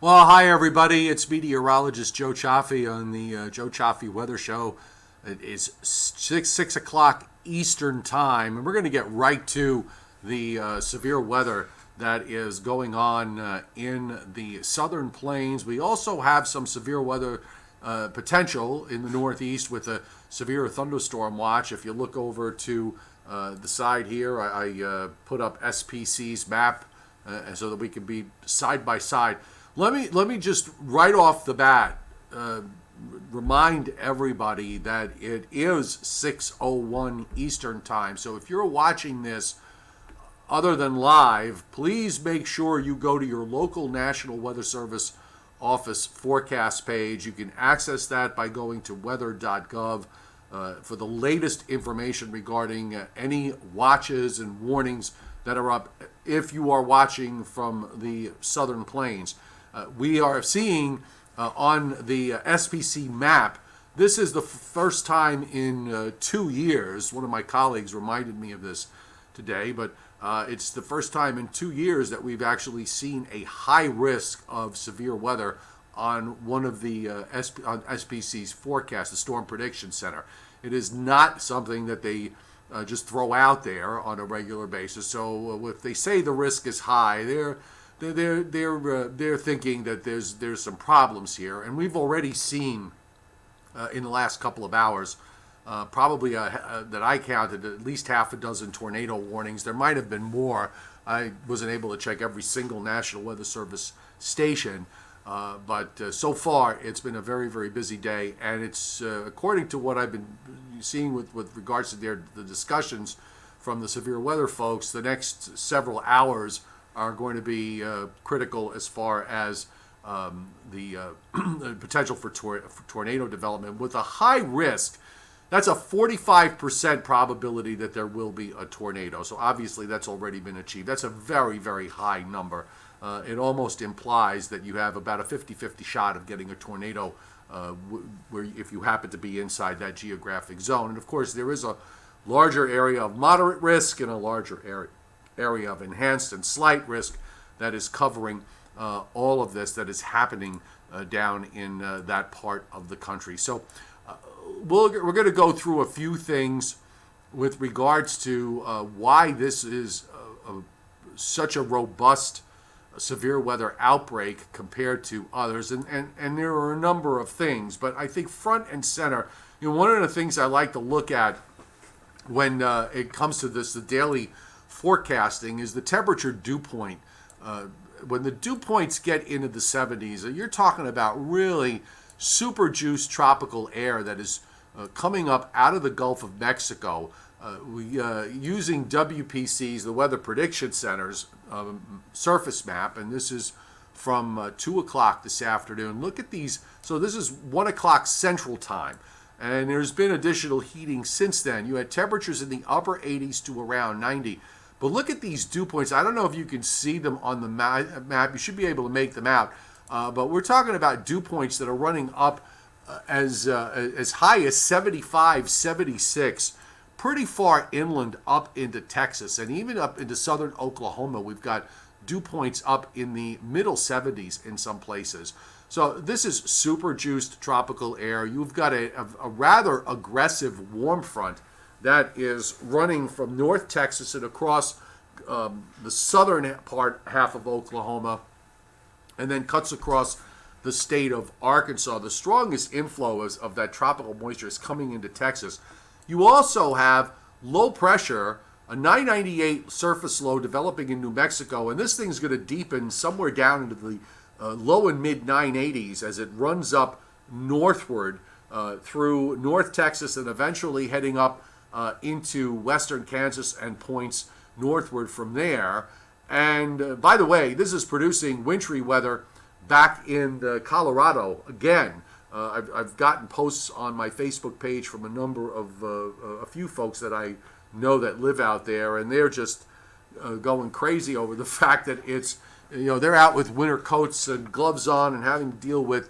Well, hi everybody. It's meteorologist Joe Chaffee on the Joe Chaffee Weather Show. It is 6 o'clock Eastern Time, and we're going to get right to the severe weather that is going on in the southern plains. We also have some severe weather potential in the Northeast with a severe thunderstorm watch. If you look over to the side here, I put up SPC's map so that we can be side by side. Let me just right off the bat remind everybody that it is 6:01 Eastern Time. So if you're watching this other than live, please make sure you go to your local National Weather Service office forecast page. You can access that by going to weather.gov for the latest information regarding any watches and warnings that are up if you are watching from the southern plains. We are seeing on the SPC map, this is the first time in 2 years. One of my colleagues reminded me of this today, but it's the first time in 2 years that we've actually seen a high risk of severe weather on one of the on SPC's forecast, the Storm Prediction Center. It is not something that they just throw out there on a regular basis. So if they say the risk is high, they're thinking that there's some problems here, and we've already seen in the last couple of hours, probably that I counted at least half a dozen tornado warnings. There might have been more. I wasn't able to check every single National Weather Service station, but so far it's been a very, very busy day, and it's according to what I've been seeing with regards to the discussions from the severe weather folks. The next several hours are going to be critical as far as the potential for tornado development with a high risk. That's a 45% probability that there will be a tornado. So obviously that's already been achieved. That's a very, very high number. It almost implies that you have about a 50-50 shot of getting a tornado where if you happen to be inside that geographic zone. And of course there is a larger area of moderate risk and a larger area of enhanced and slight risk that is covering all of this that is happening down in that part of the country. So we're going to go through a few things with regards to why this is such a robust severe weather outbreak compared to others. And there are a number of things, but I think front and center, one of the things I like to look at when it comes to this, the daily forecasting, is the temperature dew point. When the dew points get into the 70s, you're talking about really super juiced tropical air that is coming up out of the Gulf of Mexico. Using WPC's, the Weather Prediction Center's surface map, and this is from 2 o'clock this afternoon. Look at these. So this is 1 o'clock Central Time. And there's been additional heating since then. You had temperatures in the upper 80s to around 90. But look at these dew points. I don't know if you can see them on the map. You should be able to make them out. But we're talking about dew points that are running up as high as 75, 76, pretty far inland up into Texas. And even up into southern Oklahoma, we've got dew points up in the middle 70s in some places. So this is super juiced tropical air. You've got a rather aggressive warm front that is running from North Texas and across the southern half of Oklahoma, and then cuts across the state of Arkansas. The strongest inflow of that tropical moisture is coming into Texas. You also have low pressure, a 998 surface low developing in New Mexico, and this thing's going to deepen somewhere down into the low and mid 980s as it runs up northward through North Texas and eventually heading up into western Kansas and points northward from there. And by the way, this is producing wintry weather back in Colorado again. I've gotten posts on my Facebook page from a number of a few folks that I know that live out there, and they're just going crazy over the fact that it's, they're out with winter coats and gloves on and having to deal with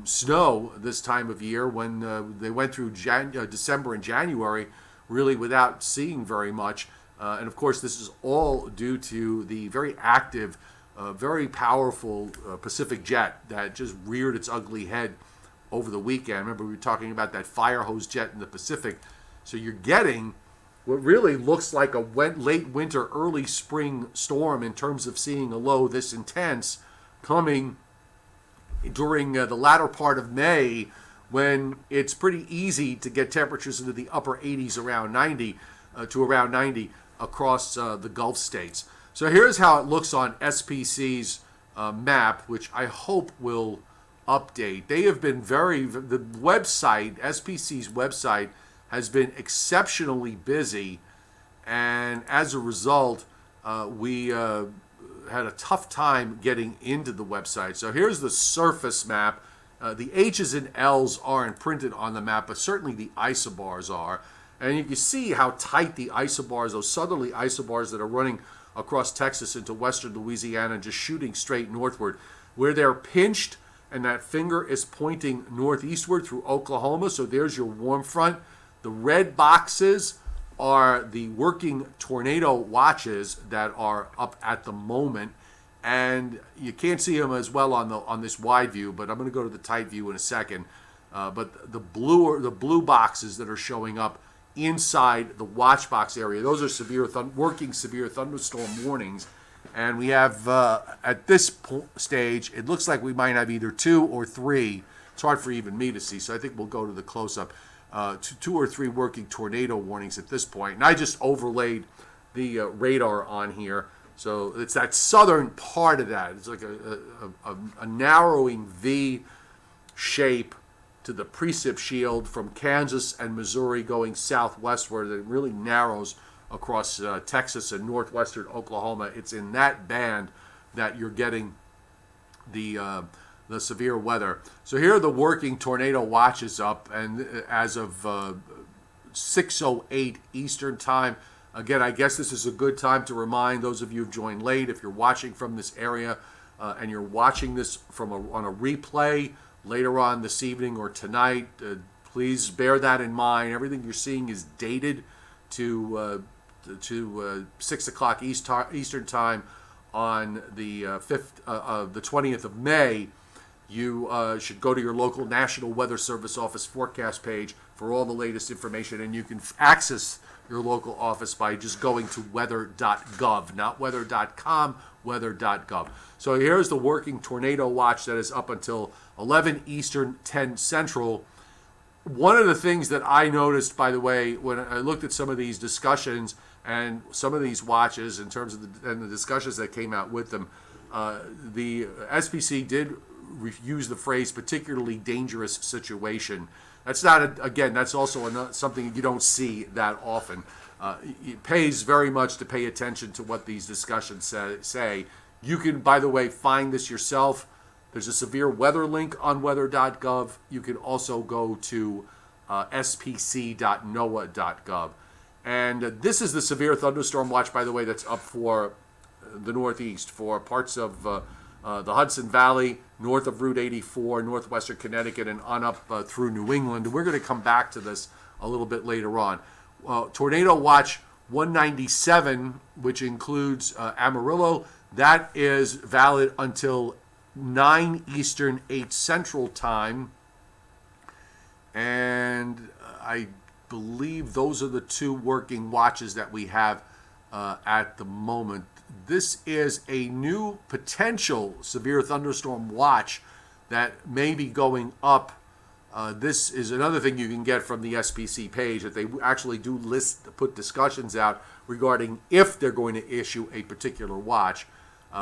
snow this time of year when they went through December and January really without seeing very much. And of course, this is all due to the very active very powerful Pacific jet that just reared its ugly head over the weekend. Remember, we were talking about that fire hose jet in the Pacific. So you're getting what really looks like a late winter, early spring storm in terms of seeing a low this intense coming during the latter part of May, when it's pretty easy to get temperatures into the upper 80s, around 90 to around 90 across the Gulf states. So here's how it looks on SPC's map, which I hope will update. They have been the website, SPC's website, has been exceptionally busy, and as a result, we had a tough time getting into the website. So here's the surface map. The H's and L's aren't printed on the map, but certainly the isobars are. And you can see how tight the isobars, those southerly isobars that are running across Texas into western Louisiana, just shooting straight northward, where they're pinched and that finger is pointing northeastward through Oklahoma. So there's your warm front. The red boxes are the working tornado watches that are up at the moment, and you can't see them as well on this wide view, but I'm going to go to the tight view in a second. But the blue boxes that are showing up inside the watch box area, those are working severe thunderstorm warnings, and we have at this stage, it looks like we might have either 2 or 3. It's hard for even me to see, so I think we'll go to the close-up. 2 or 3 working tornado warnings at this point. And I just overlaid the radar on here. So it's that southern part of that. It's like a narrowing V shape to the precip shield from Kansas and Missouri going southwestward. It really narrows across Texas and northwestern Oklahoma. It's in that band that you're getting the severe weather. So here are the working tornado watches up, and as of 6:08 Eastern time. Again, I guess this is a good time to remind those of you who've joined late, if you're watching from this area and you're watching this on a replay later on this evening or tonight, please bear that in mind. Everything you're seeing is dated to 6 o'clock Eastern time on the 20th of May. You should go to your local National Weather Service office forecast page for all the latest information, and you can access your local office by just going to weather.gov, not weather.com, weather.gov. So here's the working tornado watch that is up until 11 Eastern, 10 Central. One of the things that I noticed, by the way, when I looked at some of these discussions and some of these watches in terms of the discussions that came out with them, the SPC did use the phrase particularly dangerous situation. That's not, that's also something you don't see that often. It pays very much to pay attention to what these discussions say. You can, by the way, find this yourself. There's a severe weather link on weather.gov. You can also go to spc.noaa.gov. And this is the severe thunderstorm watch, by the way, that's up for the Northeast, for parts of the Hudson Valley, north of Route 84, northwestern Connecticut, and on up through New England. And we're going to come back to this a little bit later on. Tornado Watch 197, which includes Amarillo, that is valid until 9 Eastern, 8 Central time. And I believe those are the 2 working watches that we have at the moment. This is a new potential severe thunderstorm watch that may be going up. This is another thing you can get from the SPC page, that they actually do put discussions out regarding if they're going to issue a particular watch.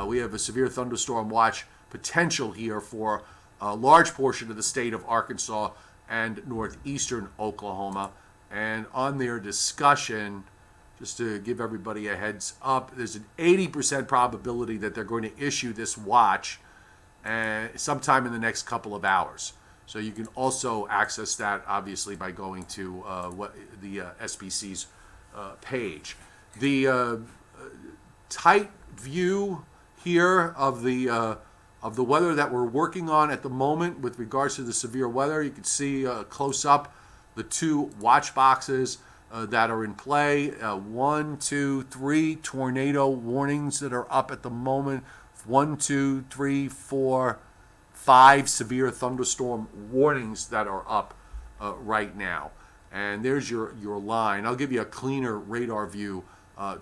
We have a severe thunderstorm watch potential here for a large portion of the state of Arkansas and northeastern Oklahoma. And on their discussion, just to give everybody a heads up, there's an 80% probability that they're going to issue this watch sometime in the next couple of hours. So you can also access that, obviously, by going to the SPC's page. The tight view here of the weather that we're working on at the moment with regards to the severe weather, you can see close up the 2 watch boxes that are in play. 1, 2, 3 tornado warnings that are up at the moment one, two, three, four, 5 severe thunderstorm warnings that are up right now. And there's your line. I'll give you a cleaner radar view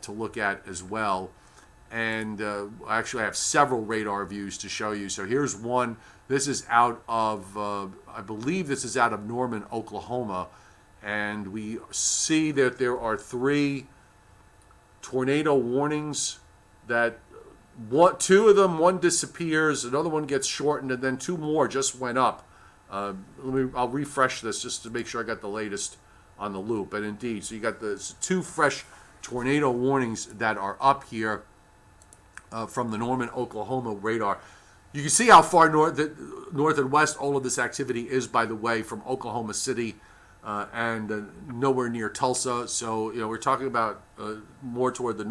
to look at as well. And actually I have several radar views to show you. So here's one. This is out of, I believe this is out of Norman, Oklahoma. And we see that there are 3 tornado warnings that, two of them, one disappears, another one gets shortened, and then 2 more just went up. I'll refresh this just to make sure I got the latest on the loop. And indeed, so you got the 2 fresh tornado warnings that are up here from the Norman, Oklahoma radar. You can see how far north and west all of this activity is, by the way, from Oklahoma City and nowhere near Tulsa. So, we're talking about more toward the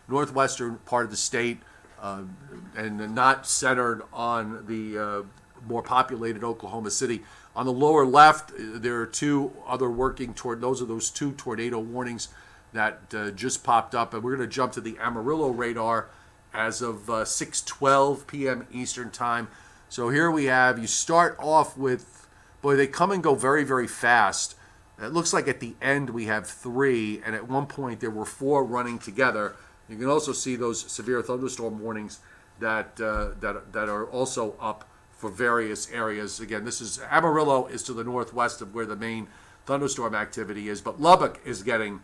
northwestern part of the state and not centered on the more populated Oklahoma City. On the lower left, there are 2 other working toward, those are those 2 tornado warnings that just popped up. And we're going to jump to the Amarillo radar as of 6:12 p.m. Eastern time. So here we have, you start off with, boy, they come and go very, very fast. It looks like at the end we have 3, and at one point there were 4 running together. You can also see those severe thunderstorm warnings that are also up for various areas. Again, this is, Amarillo is to the northwest of where the main thunderstorm activity is, but Lubbock is getting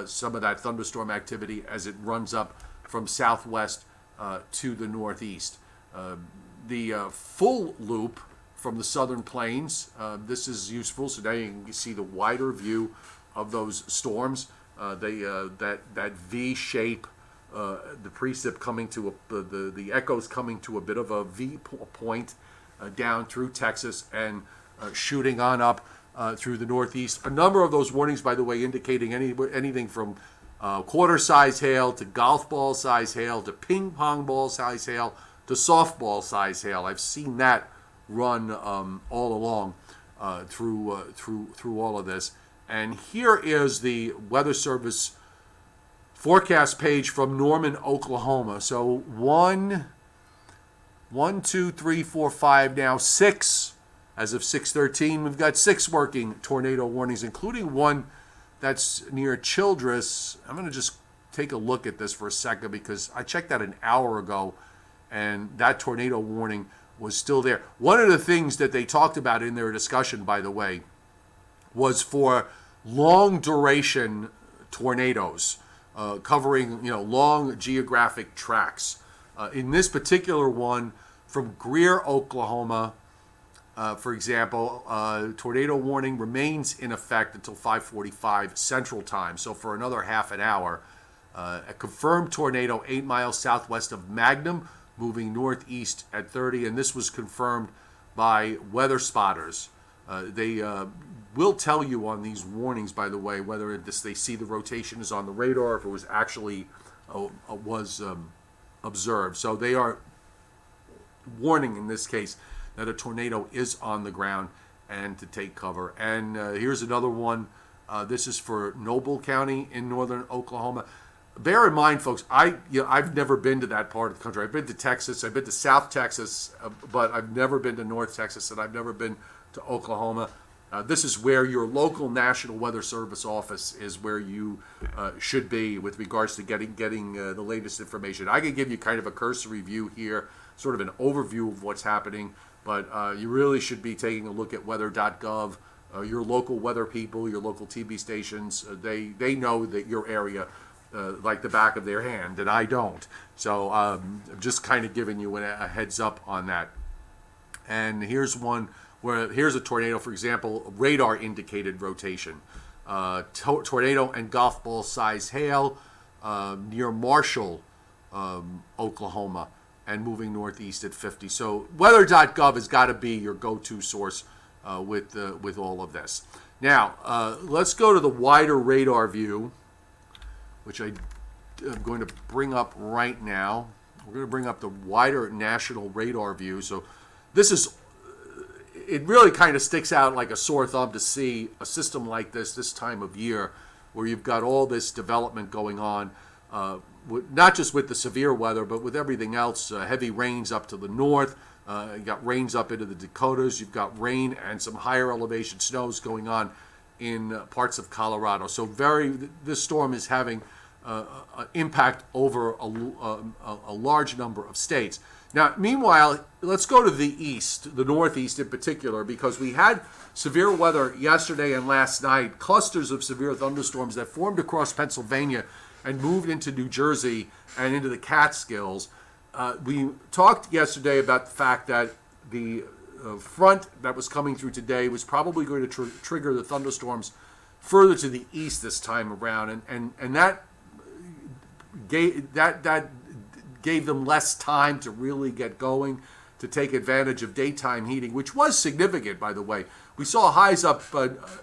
some of that thunderstorm activity as it runs up from southwest to the northeast. The full loop from the southern plains, this is useful, so now you can see the wider view of those storms. That V shape, the precip coming to the echoes coming to a bit of a V point down through Texas and shooting on up through the northeast. A number of those warnings, by the way, indicating anything from quarter-size hail to golf ball-size hail to ping-pong ball-size hail to softball-size hail. I've seen that run all along through all of this. And here is the Weather Service forecast page from Norman, Oklahoma. So 1, 2, 3, 4, 5, now 6. As of 6:13, we've got 6 working tornado warnings, including one that's near Childress. I'm going to just take a look at this for a second because I checked that an hour ago, and that tornado warning was still there. One of the things that they talked about in their discussion, by the way, was for long duration tornadoes covering long geographic tracts. In this particular one, from Greer, Oklahoma, for example, tornado warning remains in effect until 5:45 Central Time, so for another half an hour. A confirmed tornado 8 miles southwest of Magnum, moving northeast at 30, and this was confirmed by weather spotters. They will tell you on these warnings, by the way, whether they see the rotation is on the radar, if it was actually observed. So they are warning in this case that a tornado is on the ground and to take cover. And here's another one. This is for Noble County in northern Oklahoma. Bear in mind, folks, I've never been to that part of the country. I've been to Texas, I've been to South Texas, but I've never been to North Texas, and I've never been to Oklahoma. This is where your local National Weather Service office is where you should be with regards to getting the latest information. I can give you kind of a cursory view here, sort of an overview of what's happening, but you really should be taking a look at weather.gov. Your local weather people, your local TV stations, they know that your area like the back of their hand, and I don't. So I'm just kind of giving you a heads up on that. And here's one where here's a tornado, for example, radar indicated rotation. Tornado and golf ball size hail near Marshall, Oklahoma, and moving northeast at 50. So weather.gov has got to be your go-to source with all of this. Now, let's go to the wider radar view, which I am going to bring up right now. We're going to bring up the wider national radar view. So this is, it really kind of sticks out like a sore thumb to see a system like this time of year where you've got all this development going on. not just with the severe weather, but with everything else. Heavy rains up to the north. You got rains up into the Dakotas. You've got rain and some higher elevation snows going on in parts of Colorado. So this storm is having an impact over a large number of states. Now, meanwhile, let's go to the east, the northeast in particular, because we had severe weather yesterday and last night, clusters of severe thunderstorms that formed across Pennsylvania and moved into New Jersey and into the Catskills. We talked yesterday about the fact that the front that was coming through today was probably going to trigger the thunderstorms further to the east this time around, and that gave them less time to really get going, to take advantage of daytime heating, which was significant, by the way. We saw highs up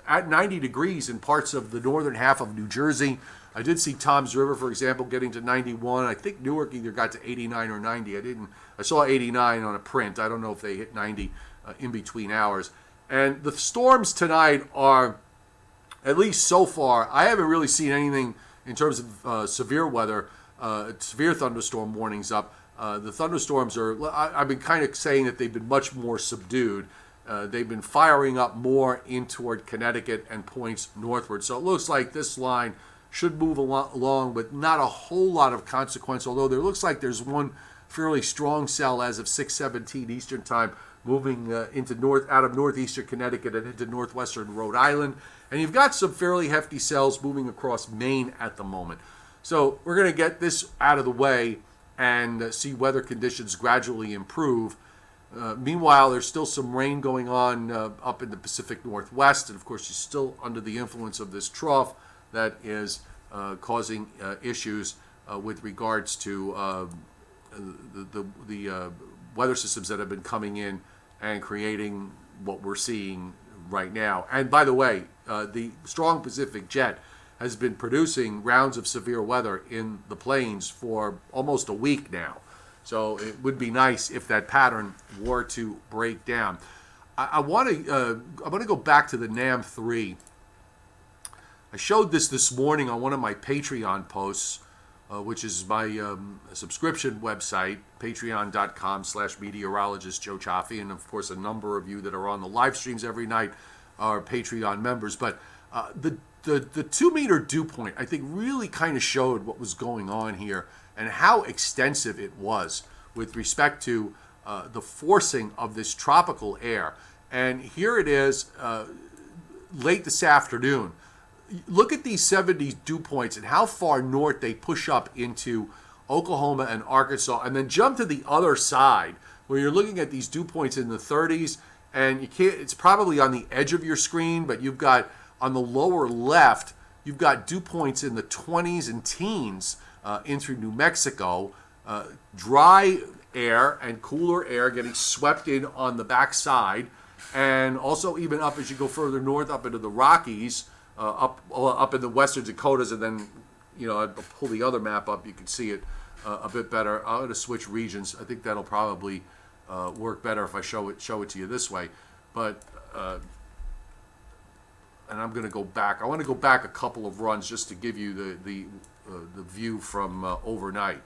at 90 degrees in parts of the northern half of New Jersey. I did see Toms River, for example, getting to 91. I think Newark either got to 89 or 90. I saw 89 on a print. I don't know if they hit 90 in between hours. And the storms tonight are, at least so far, I haven't really seen anything in terms of severe weather, severe thunderstorm warnings up. The thunderstorms I've been kind of saying that they've been much more subdued. They've been firing up more in toward Connecticut and points northward. So it looks like this line should move along with not a whole lot of consequence, although there looks like there's one fairly strong cell as of 6:17 Eastern Time moving out of northeastern Connecticut and into northwestern Rhode Island. And you've got some fairly hefty cells moving across Maine at the moment. So we're going to get this out of the way and see weather conditions gradually improve. Meanwhile, there's still some rain going on up in the Pacific Northwest, and of course you're still under the influence of this trough that is causing issues with regards to the weather systems that have been coming in and creating what we're seeing right now. And by the way, the strong Pacific jet has been producing rounds of severe weather in the plains for almost a week now. So it would be nice if that pattern were to break down. I want to go back to the NAM3. I showed this morning on one of my Patreon posts, which is my subscription website, patreon.com/meteorologist Joe Chaffee. And of course, a number of you that are on the live streams every night are Patreon members. But the 2-meter dew point, I think, really kind of showed what was going on here and how extensive it was with respect to the forcing of this tropical air. And here it is late this afternoon. Look at these 70 dew points and how far north they push up into Oklahoma and Arkansas, and then jump to the other side where you're looking at these dew points in the 30s, and you can't. It's probably on the edge of your screen, but you've got on the lower left, you've got dew points in the 20s and teens in through New Mexico. Dry air and cooler air getting swept in on the backside, and also even up as you go further north, up into the Rockies. Up in the western Dakotas, and then, I'll pull the other map up. You can see it a bit better. I'm going to switch regions. I think that'll probably work better if I show it to you this way. But and I'm going to go back. I want to go back a couple of runs just to give you the view from overnight.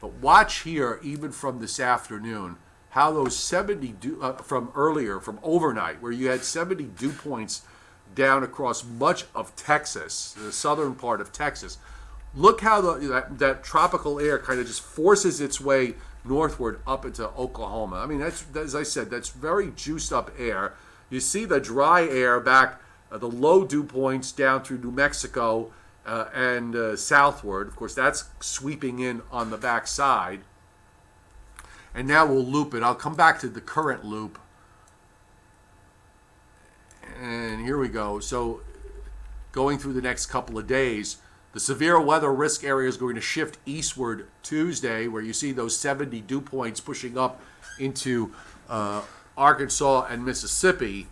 But watch here, even from this afternoon, how those 70 from overnight, where you had 70 dew points down across much of Texas, the southern part of Texas. Look how that tropical air kind of just forces its way northward up into Oklahoma. I mean, that's, as I said, that's very juiced up air. You see the dry air back, the low dew points down through New Mexico and southward. Of course, that's sweeping in on the backside. And now we'll loop it. I'll come back to the current loop. And here we go. So going through the next couple of days, the severe weather risk area is going to shift eastward Tuesday, where you see those 70 dew points pushing up into Arkansas and Mississippi.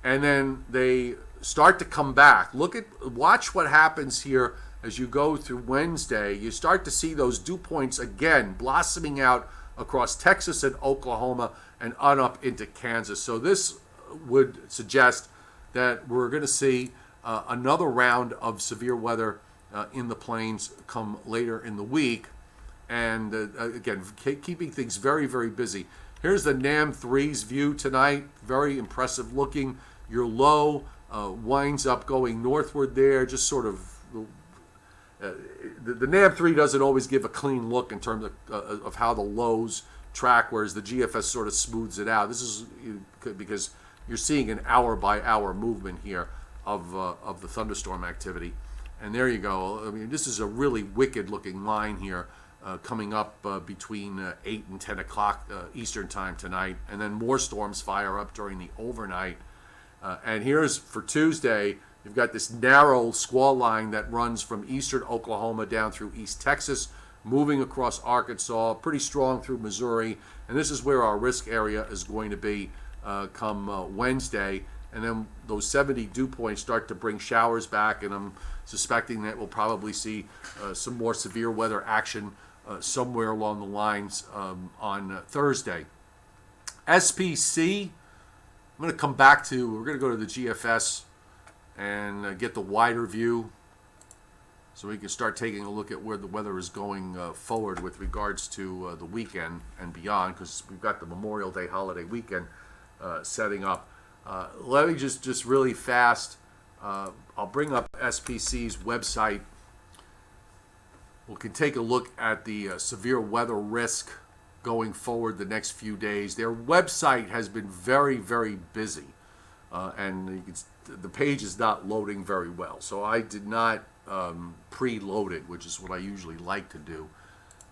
And then they start to come back. Watch what happens here as you go through Wednesday. You start to see those dew points again blossoming out across Texas and Oklahoma and on up into Kansas. So this would suggest that we're going to see another round of severe weather in the plains come later in the week. And again, keeping things very, very busy. Here's the NAM3's view tonight. Very impressive looking. Your low winds up going northward there, just sort of. The NAM3 doesn't always give a clean look in terms of how the lows track, whereas the GFS sort of smooths it out. This is because you're seeing an hour-by-hour movement here of the thunderstorm activity. And there you go. I mean, this is a really wicked-looking line here coming up between 8 and 10 o'clock Eastern time tonight. And then more storms fire up during the overnight. And here's for Tuesday, you've got this narrow squall line that runs from eastern Oklahoma down through East Texas, moving across Arkansas, pretty strong through Missouri. And this is where our risk area is going to be come Wednesday. And then those 70 dew points start to bring showers back, and I'm suspecting that we'll probably see some more severe weather action somewhere along the lines on Thursday. SPC, I'm going to come back to, we're going to go to the GFS and get the wider view so we can start taking a look at where the weather is going forward with regards to the weekend and beyond, because we've got the Memorial Day holiday weekend setting up. Let me just really fast, I'll bring up SPC's website. We can take a look at the severe weather risk going forward the next few days. Their website has been very, very busy, and the page is not loading very well. So I did not preload it, which is what I usually like to do.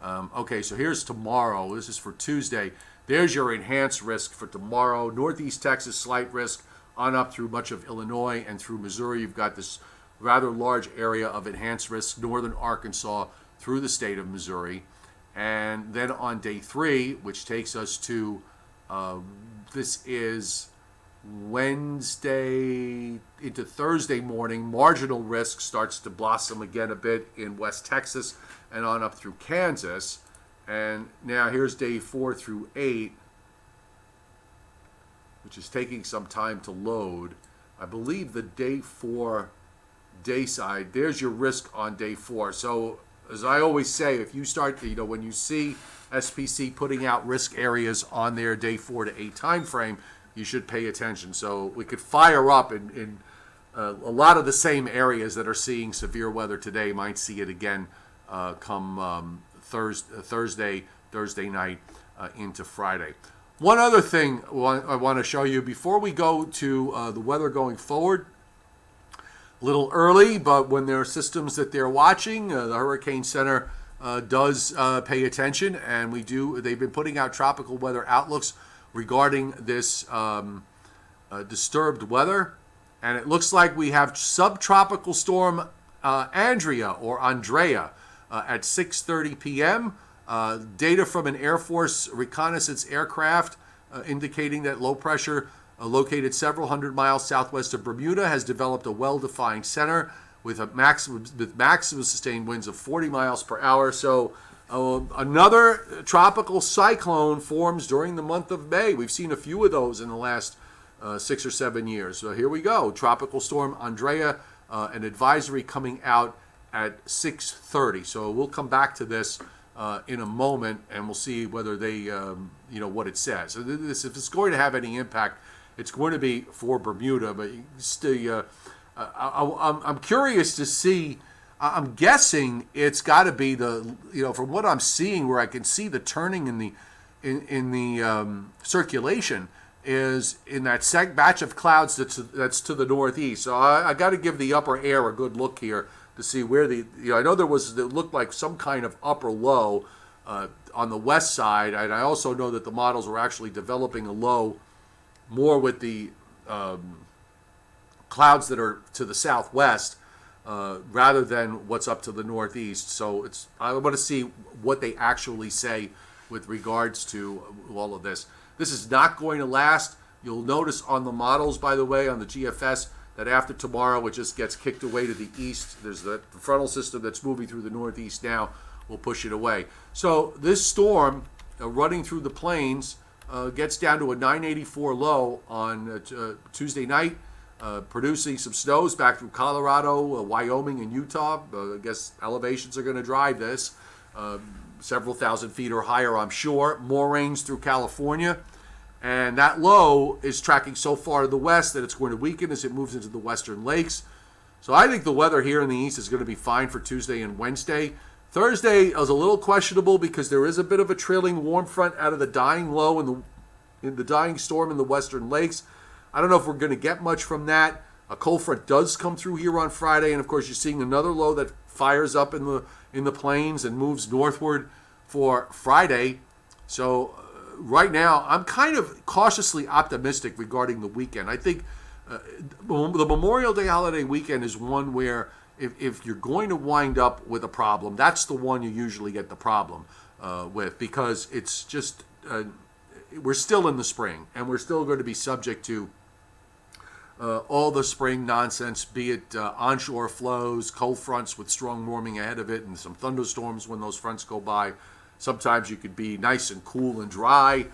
Okay, so here's tomorrow. This is for Tuesday. There's your enhanced risk for tomorrow. Northeast Texas, slight risk on up through much of Illinois and through Missouri. You've got this rather large area of enhanced risk, northern Arkansas through the state of Missouri. And then on day 3, which takes us to, this is Wednesday into Thursday morning, marginal risk starts to blossom again a bit in West Texas and on up through Kansas. And now here's day 4 through 8, which is taking some time to load. I believe the day 4 day side, there's your risk on day 4. So as I always say, if you start, when you see SPC putting out risk areas on their day 4 to 8 time frame, you should pay attention. So we could fire up in a lot of the same areas that are seeing severe weather today might see it again come Thursday night into Friday. One other thing I want to show you before we go to the weather going forward. A little early, but when there are systems that they're watching, the Hurricane Center does pay attention, and they've been putting out tropical weather outlooks regarding this disturbed weather. And it looks like we have subtropical storm Andrea at 6:30 p.m. Data from an Air Force reconnaissance aircraft indicating that low pressure located several hundred miles southwest of Bermuda has developed a well-defined center with maximum sustained winds of 40 miles per hour. So another tropical cyclone forms during the month of May. We've seen a few of those in the last 6 or 7 years. So here we go. Tropical storm Andrea, an advisory coming out at 6:30. So we'll come back to this in a moment, and we'll see whether they, what it says. So if it's going to have any impact, it's going to be for Bermuda. But still, I'm curious to see. I'm guessing it's got to be from what I'm seeing, where I can see the turning in the circulation is in that batch of clouds that's to the northeast. So I got to give the upper air a good look here to see where I know it looked like some kind of upper low on the west side, and I also know that the models were actually developing a low more with the clouds that are to the southwest rather than what's up to the northeast. So I want to see what they actually say with regards to all of this. This is not going to last. You'll notice on the models, by the way, on the GFS, that after tomorrow it just gets kicked away to the east. There's the frontal system that's moving through the northeast now will push it away. So this storm running through the plains gets down to a 984 low on Tuesday night. producing some snows back through Colorado, Wyoming, and Utah. I guess elevations are going to drive this. Several thousand feet or higher, I'm sure. More rains through California. And that low is tracking so far to the west that it's going to weaken as it moves into the western lakes. So I think the weather here in the east is going to be fine for Tuesday and Wednesday. Thursday is a little questionable because there is a bit of a trailing warm front out of the dying low in the dying storm in the western lakes. I don't know if we're going to get much from that. A cold front does come through here on Friday, and of course you're seeing another low that fires up in the plains and moves northward for Friday. So right now I'm kind of cautiously optimistic regarding the weekend. I think the Memorial Day holiday weekend is one where if you're going to wind up with a problem, that's the one you usually get the problem with, because it's just we're still in the spring and we're still going to be subject to all the spring nonsense, be it onshore flows, cold fronts with strong warming ahead of it, and some thunderstorms when those fronts go by. Sometimes you could be nice and cool and dry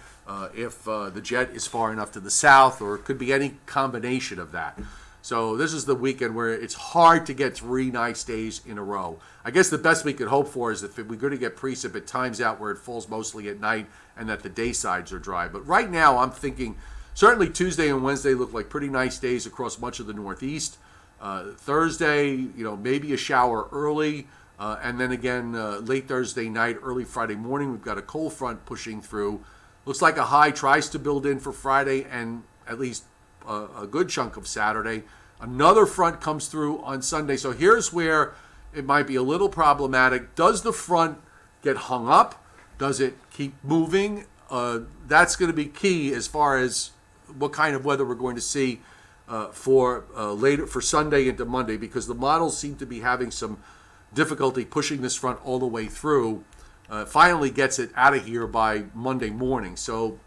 if the jet is far enough to the south, or it could be any combination of that. So this is the weekend where it's hard to get 3 nice days in a row. I guess the best we could hope for is that if we're going to get precip, it times out where it falls mostly at night and that the day sides are dry. But right now I'm thinking certainly Tuesday and Wednesday look like pretty nice days across much of the Northeast. Thursday, maybe a shower early. And then again, late Thursday night, early Friday morning, we've got a cold front pushing through. Looks like a high tries to build in for Friday and at least a good chunk of Saturday. Another front comes through on Sunday. So here's where it might be a little problematic. Does the front get hung up? Does it keep moving? That's going to be key as far as what kind of weather we're going to see for Sunday into Monday, because the models seem to be having some difficulty pushing this front all the way through. Finally gets it out of here by Monday morning. So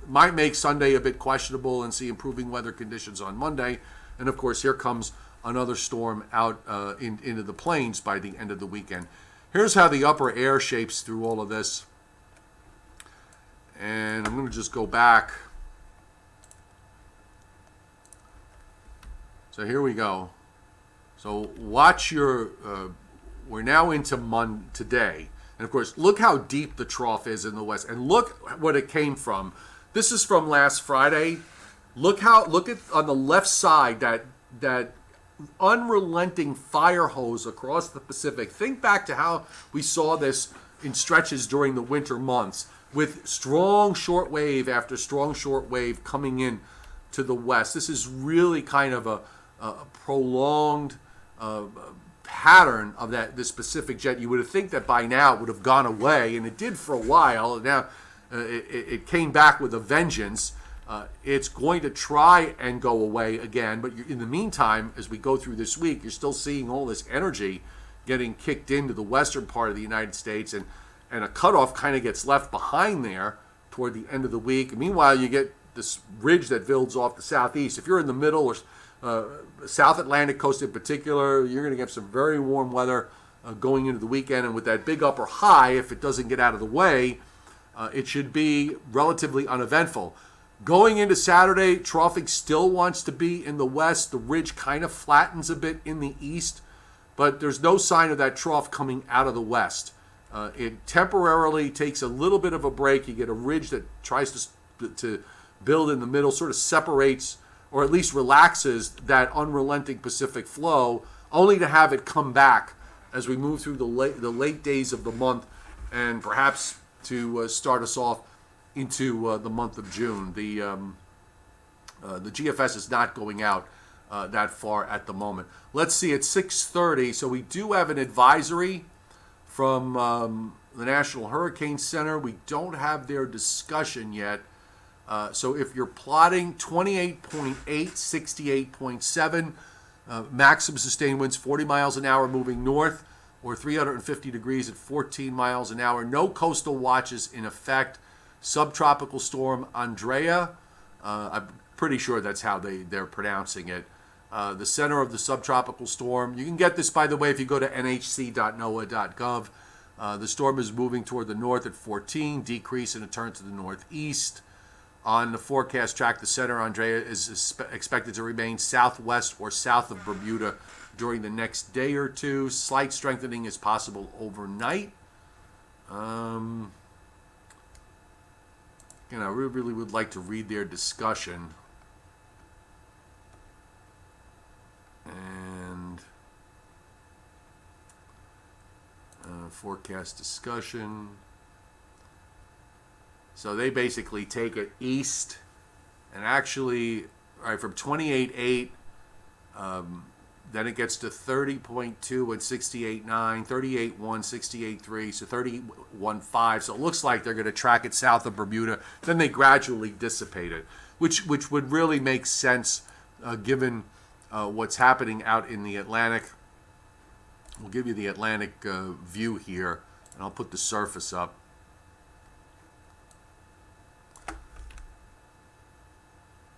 might make Sunday a bit questionable and see improving weather conditions on Monday. And of course, here comes another storm out into the plains by the end of the weekend. Here's how the upper air shapes through all of this. And I'm going to just go back. So here we go. So watch we're now into today. And of course, look how deep the trough is in the west. And look what it came from. This is from last Friday. Look at on the left side, that unrelenting fire hose across the Pacific. Think back to how we saw this in stretches during the winter months, with strong shortwave after strong shortwave coming in to the west. This is really kind of a prolonged pattern of this Pacific jet. You would have think that by now it would have gone away, and it did for a while. And now it came back with a vengeance. It's going to try and go away again, but in the meantime, as we go through this week, you're still seeing all this energy getting kicked into the western part of the United States, and a cutoff kind of gets left behind there toward the end of the week. Meanwhile, you get this ridge that builds off the southeast. If you're in the middle or South Atlantic coast in particular, you're going to get some very warm weather going into the weekend, and with that big upper high, if it doesn't get out of the way, it should be relatively uneventful. Going into Saturday, troughing still wants to be in the west. The ridge kind of flattens a bit in the east, but there's no sign of that trough coming out of the west. It temporarily takes a little bit of a break. You get a ridge that tries to build in the middle, sort of separates or at least relaxes that unrelenting Pacific flow, only to have it come back as we move through the late days of the month, and perhaps to start us off into the month of June. The GFS is not going out that far at the moment. Let's see, at 6:30, so we do have an advisory from the National Hurricane Center. We don't have their discussion yet. So if you're plotting 28.8, 68.7, maximum sustained winds 40 miles an hour moving north, or 350 degrees at 14 miles an hour. No coastal watches in effect. Subtropical storm Andrea. I'm pretty sure that's how they're pronouncing it. The center of the subtropical storm. You can get this, by the way, if you go to nhc.noaa.gov. The storm is moving toward the north at 14, decrease and a turn to the northeast. On the forecast track, the center, Andrea, is expected to remain southwest or south of Bermuda during the next day or two. Slight strengthening is possible overnight. I really would like to read their discussion. And forecast discussion. So they basically take it east, and actually, right from 28.8, then it gets to 30.2 and 68.9, 38.1, 68.3, so 31.5. So it looks like they're going to track it south of Bermuda. Then they gradually dissipate it, which would really make sense given what's happening out in the Atlantic. We'll give you the Atlantic view here, and I'll put the surface up.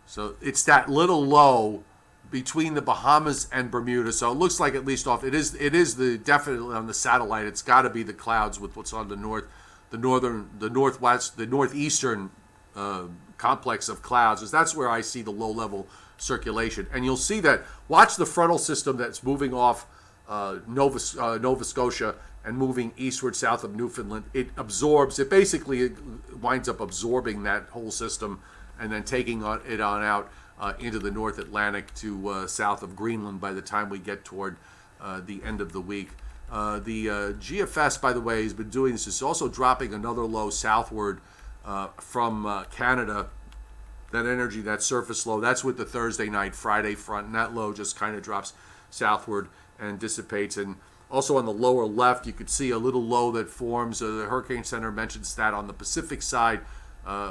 So it's that little low between the Bahamas and Bermuda. So it looks like, at least off, it is the definitely on the satellite. It's got to be the clouds with what's on the northeastern complex of clouds, because that's where I see the low level circulation. And you'll see that. Watch the frontal system that's moving off Nova Scotia and moving eastward south of Newfoundland. It absorbs. It basically winds up absorbing that whole system and then taking it on out into the North Atlantic to south of Greenland by the time we get toward the end of the week. The GFS, by the way, has been doing this. It's also dropping another low southward from Canada. That energy, that surface low, that's with the Thursday night, Friday front, and that low just kind of drops southward and dissipates. And also on the lower left, you could see a little low that forms. The Hurricane Center mentions that on the Pacific side,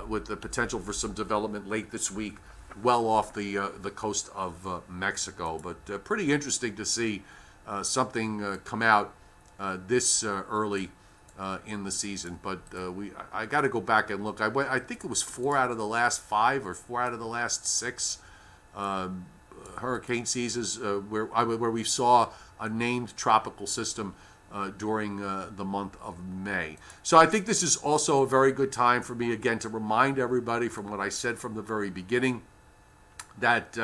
with the potential for some development late this week, well off the coast of Mexico. But pretty interesting to see something come out this early in the season. But I got to go back and look. I think it was 4 out of the last 5 or 4 out of the last 6 hurricane seasons where we saw a named tropical system during the month of May. So I think this is also a very good time for me, again, to remind everybody from what I said from the very beginning, that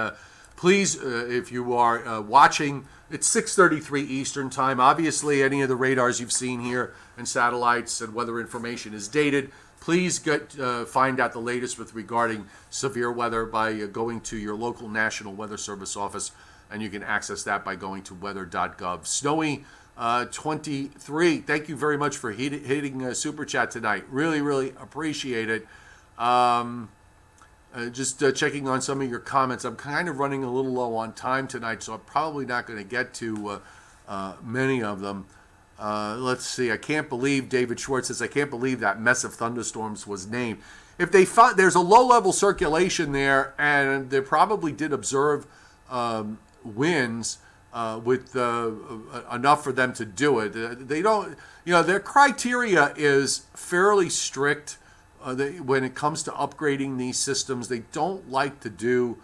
please, if you are watching, it's 6:33 Eastern time. Obviously, any of the radars you've seen here and satellites and weather information is dated. Please find out the latest with regarding severe weather by going to your local National Weather Service office, and you can access that by going to weather.gov. Snowy 23. Thank you very much for hitting Super Chat tonight. Really, really appreciate it. Just checking on some of your comments. I'm kind of running a little low on time tonight, so I'm probably not going to get to many of them. Let's see. I can't believe, David Schwartz says, I can't believe that mess of thunderstorms was named. If they thought there's a low-level circulation there, and they probably did observe winds with enough for them to do it. They don't, their criteria is fairly strict. When it comes to upgrading these systems, they don't like to do.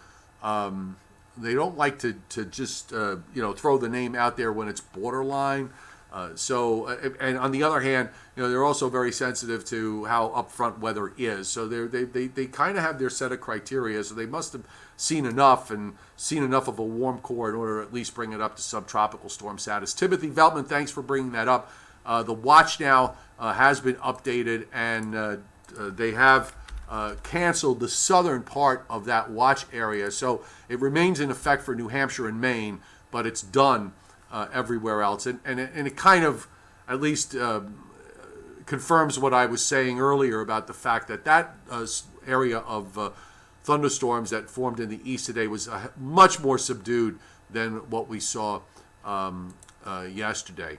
They don't like to just throw the name out there when it's borderline. And on the other hand, they're also very sensitive to how upfront weather is. So they kind of have their set of criteria. So they must have seen enough of a warm core in order to at least bring it up to subtropical storm status. Timothy Veltman, thanks for bringing that up. The watch now has been updated, and they have canceled the southern part of that watch area. So it remains in effect for New Hampshire and Maine, but it's done everywhere else. And it kind of at least confirms what I was saying earlier about the fact that area of thunderstorms that formed in the east today was much more subdued than what we saw yesterday.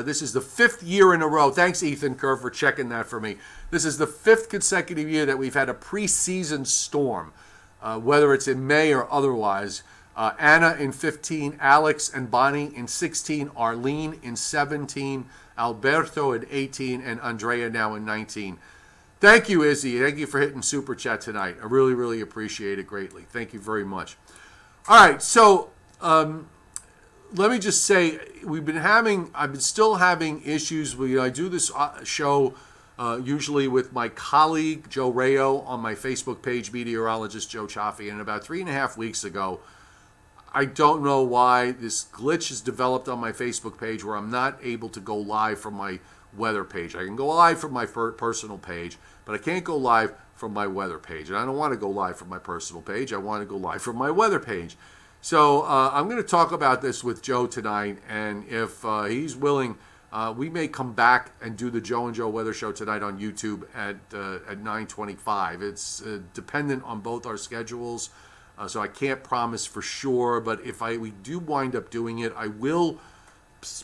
This is the 5th year in a row. Thanks, Ethan Kerr, for checking that for me. This is the 5th consecutive year that we've had a preseason storm, whether it's in May or otherwise. Anna in 15, Alex and Bonnie in 16, Arlene in 17, Alberto in 18, and Andrea now in 19. Thank you, Izzy. Thank you for hitting Super Chat tonight. I really, really appreciate it greatly. Thank you very much. All right, so let me just say, I've been still having issues. I do this show usually with my colleague Joe Rayo on my Facebook page, meteorologist Joe Chaffee. And about 3.5 weeks ago, I don't know why this glitch has developed on my Facebook page where I'm not able to go live from my weather page. I can go live from my personal page, but I can't go live from my weather page. And I don't want to go live from my personal page. I want to go live from my weather page. So I'm going to talk about this with Joe tonight, and if he's willing, we may come back and do the Joe and Joe Weather Show tonight on YouTube at 9:25. It's dependent on both our schedules, so I can't promise for sure. But if we do wind up doing it, I will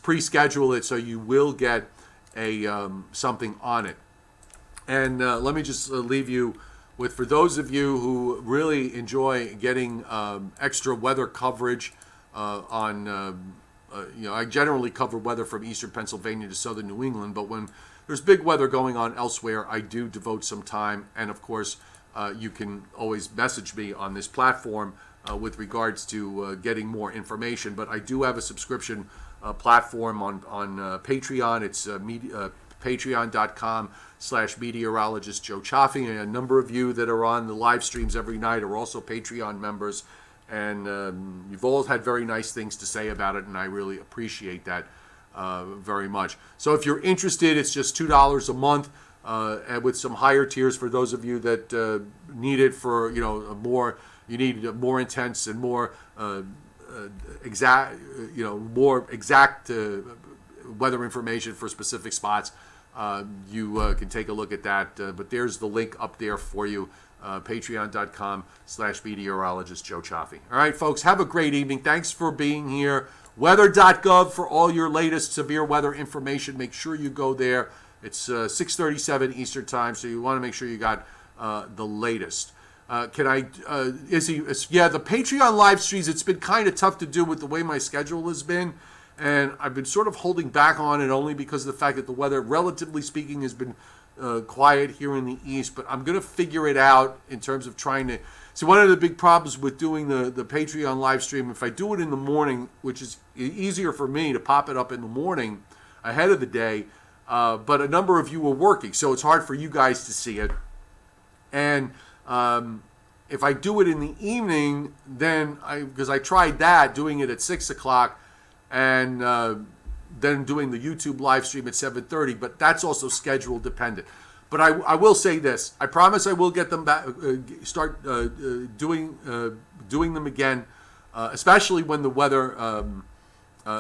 pre-schedule it so you will get a something on it. And let me just leave you with, for those of you who really enjoy getting extra weather coverage I generally cover weather from eastern Pennsylvania to southern New England, but when there's big weather going on elsewhere, I do devote some time. And of course, you can always message me on this platform with regards to getting more information. But I do have a subscription platform on Patreon. It's patreon.com/meteorologist Joe Chaffee. And a number of you that are on the live streams every night are also Patreon members. And you've all had very nice things to say about it, and I really appreciate that very much. So if you're interested, it's just $2 a month, and with some higher tiers for those of you that need it for more intense and more exact weather information for specific spots. You can take a look at that, but there's the link up there for you. Patreon.com/meteorologist Joe Chaffee. All right, folks, have a great evening. Thanks for being here. Weather.gov for all your latest severe weather information. Make sure you go there. It's 6:37 Eastern Time, so you want to make sure you got the latest. The Patreon live streams, it's been kind of tough to do with the way my schedule has been, and I've been sort of holding back on it only because of the fact that the weather, relatively speaking, has been quiet here in the east, but I'm going to figure it out in terms of trying to see. One of the big problems with doing the Patreon live stream, if I do it in the morning, which is easier for me to pop it up in the morning ahead of the day, but a number of you are working, so it's hard for you guys to see it. And if I do it in the evening, then because I tried that, doing it at 6 o'clock, and then doing the YouTube live stream at 7:30, but that's also schedule dependent. But I will say this: I promise I will get them back, start doing them again, especially when the weather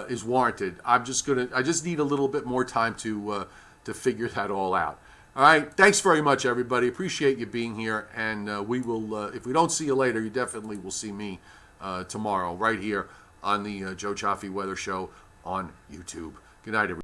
is warranted. I just need a little bit more time to figure that all out. All right, thanks very much, everybody. Appreciate you being here, and we will. If we don't see you later, you definitely will see me tomorrow right here on the Joe Chaffee Weather Show on YouTube. Good night, everybody.